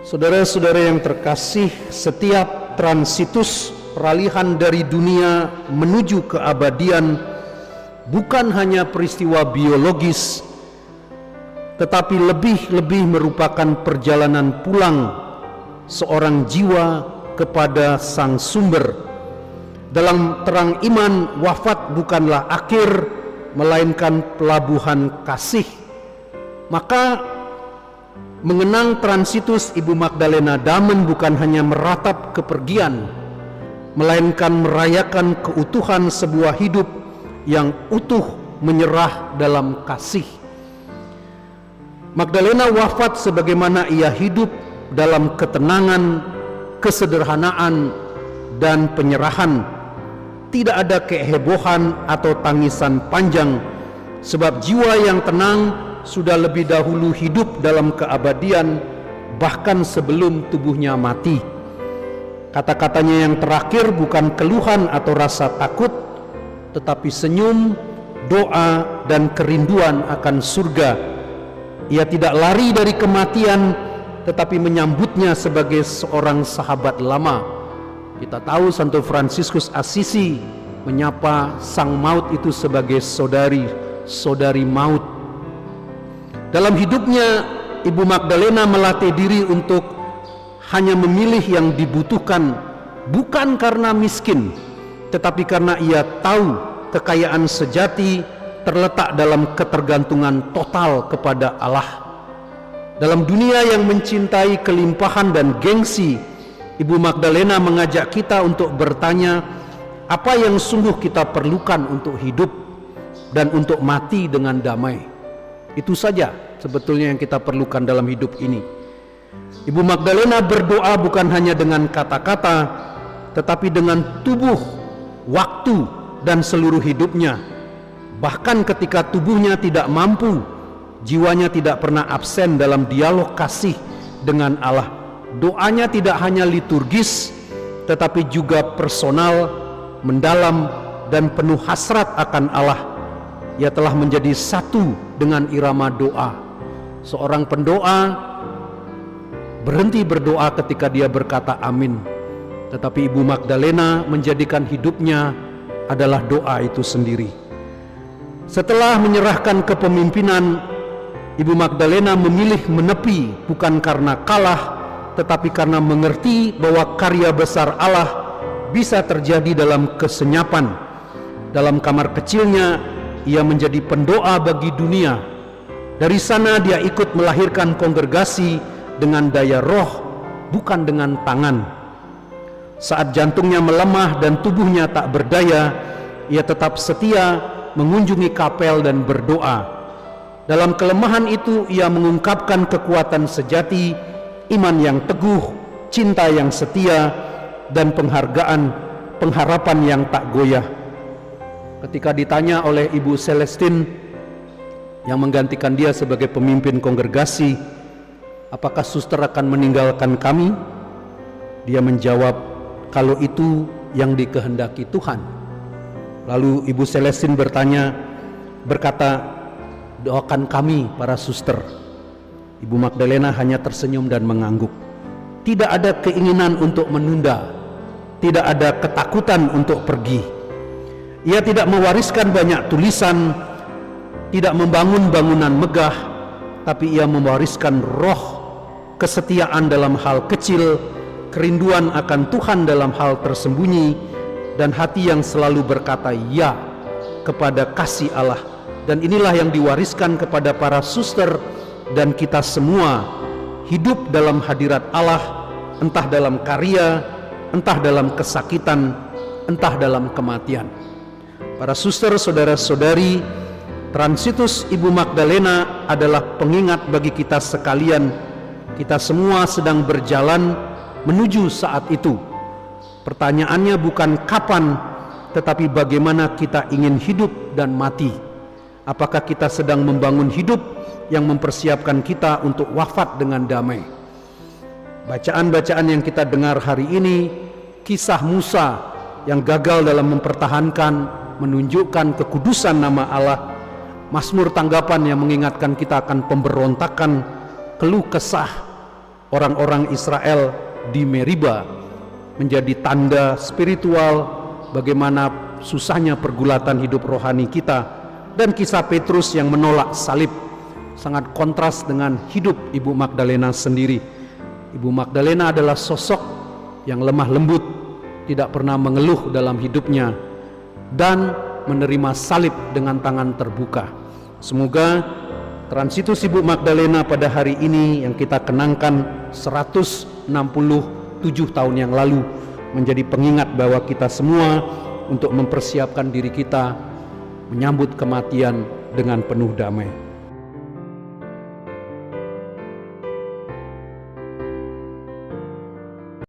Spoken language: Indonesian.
Saudara-saudara yang terkasih, setiap transitus peralihan dari dunia menuju keabadian bukan hanya peristiwa biologis, tetapi lebih merupakan perjalanan pulang seorang jiwa kepada sang sumber. Dalam terang iman, wafat bukanlah akhir, melainkan pelabuhan kasih. Maka mengenang transitus Ibu Magdalena Damen bukan hanya meratap kepergian, melainkan merayakan keutuhan sebuah hidup yang utuh menyerah dalam kasih. Magdalena wafat sebagaimana ia hidup, dalam ketenangan, kesederhanaan, dan penyerahan. Tidak ada kehebohan atau tangisan panjang, sebab jiwa yang tenang sudah lebih dahulu hidup dalam keabadian, bahkan sebelum tubuhnya mati. Kata-katanya yang terakhir bukan keluhan atau rasa takut, tetapi senyum, doa, dan kerinduan akan surga. Ia tidak lari dari kematian, tetapi menyambutnya sebagai seorang sahabat lama. Kita tahu Santo Fransiskus Assisi menyapa sang maut itu sebagai saudari maut. Dalam hidupnya, Ibu Magdalena melatih diri untuk hanya memilih yang dibutuhkan, bukan karena miskin, tetapi karena ia tahu kekayaan sejati terletak dalam ketergantungan total kepada Allah. Dalam dunia yang mencintai kelimpahan dan gengsi, Ibu Magdalena mengajak kita untuk bertanya, apa yang sungguh kita perlukan untuk hidup dan untuk mati dengan damai. Itu saja sebetulnya yang kita perlukan dalam hidup ini. Ibu Magdalena berdoa bukan hanya dengan kata-kata, tetapi dengan tubuh, waktu, dan seluruh hidupnya. Bahkan ketika tubuhnya tidak mampu, jiwanya tidak pernah absen dalam dialog kasih dengan Allah. Doanya tidak hanya liturgis, tetapi juga personal, mendalam, dan penuh hasrat akan Allah. Ia telah menjadi satu dengan irama doa. Seorang pendoa berhenti berdoa ketika dia berkata amin, tetapi Ibu Magdalena menjadikan hidupnya adalah doa itu sendiri. Setelah menyerahkan kepemimpinan, Ibu Magdalena memilih menepi bukan karena kalah, tetapi karena mengerti bahwa karya besar Allah bisa terjadi dalam kesenyapan. Dalam kamar kecilnya, ia menjadi pendoa bagi dunia. Dari sana dia ikut melahirkan kongregasi dengan daya roh, bukan dengan tangan. Saat jantungnya melemah dan tubuhnya tak berdaya, ia tetap setia mengunjungi kapel dan berdoa. Dalam kelemahan itu ia mengungkapkan kekuatan sejati, iman yang teguh, cinta yang setia, dan pengharapan yang tak goyah. Ketika ditanya oleh Ibu Celestine yang menggantikan dia sebagai pemimpin kongregasi, apakah suster akan meninggalkan kami? Dia menjawab, kalau itu yang dikehendaki Tuhan. Lalu Ibu Celestine berkata, doakan kami para suster. Ibu Magdalena hanya tersenyum dan mengangguk. Tidak ada keinginan untuk menunda, tidak ada ketakutan untuk pergi. Ia tidak mewariskan banyak tulisan, tidak membangun bangunan megah, tapi ia mewariskan roh, kesetiaan dalam hal kecil, kerinduan akan Tuhan dalam hal tersembunyi, dan hati yang selalu berkata ya kepada kasih Allah. Dan inilah yang diwariskan kepada para suster dan kita semua, hidup dalam hadirat Allah, entah dalam karya, entah dalam kesakitan, entah dalam kematian. Para suster, saudara-saudari, transitus Ibu Magdalena adalah pengingat bagi kita sekalian. Kita semua sedang berjalan menuju saat itu. Pertanyaannya bukan kapan, tetapi bagaimana kita ingin hidup dan mati. Apakah kita sedang membangun hidup yang mempersiapkan kita untuk wafat dengan damai? Bacaan-bacaan yang kita dengar hari ini, kisah Musa yang gagal dalam mempertahankan, menunjukkan kekudusan nama Allah, Mazmur tanggapan yang mengingatkan kita akan pemberontakan, keluh kesah, orang-orang Israel di Meriba menjadi tanda spiritual bagaimana susahnya pergulatan hidup rohani kita, dan kisah Petrus yang menolak salib sangat kontras dengan hidup Ibu Magdalena sendiri. Ibu Magdalena adalah sosok yang lemah lembut, tidak pernah mengeluh dalam hidupnya, dan menerima salib dengan tangan terbuka. Semoga transitus Ibu Magdalena pada hari ini yang kita kenangkan 167 tahun yang lalu menjadi pengingat bahwa kita semua untuk mempersiapkan diri kita menyambut kematian dengan penuh damai.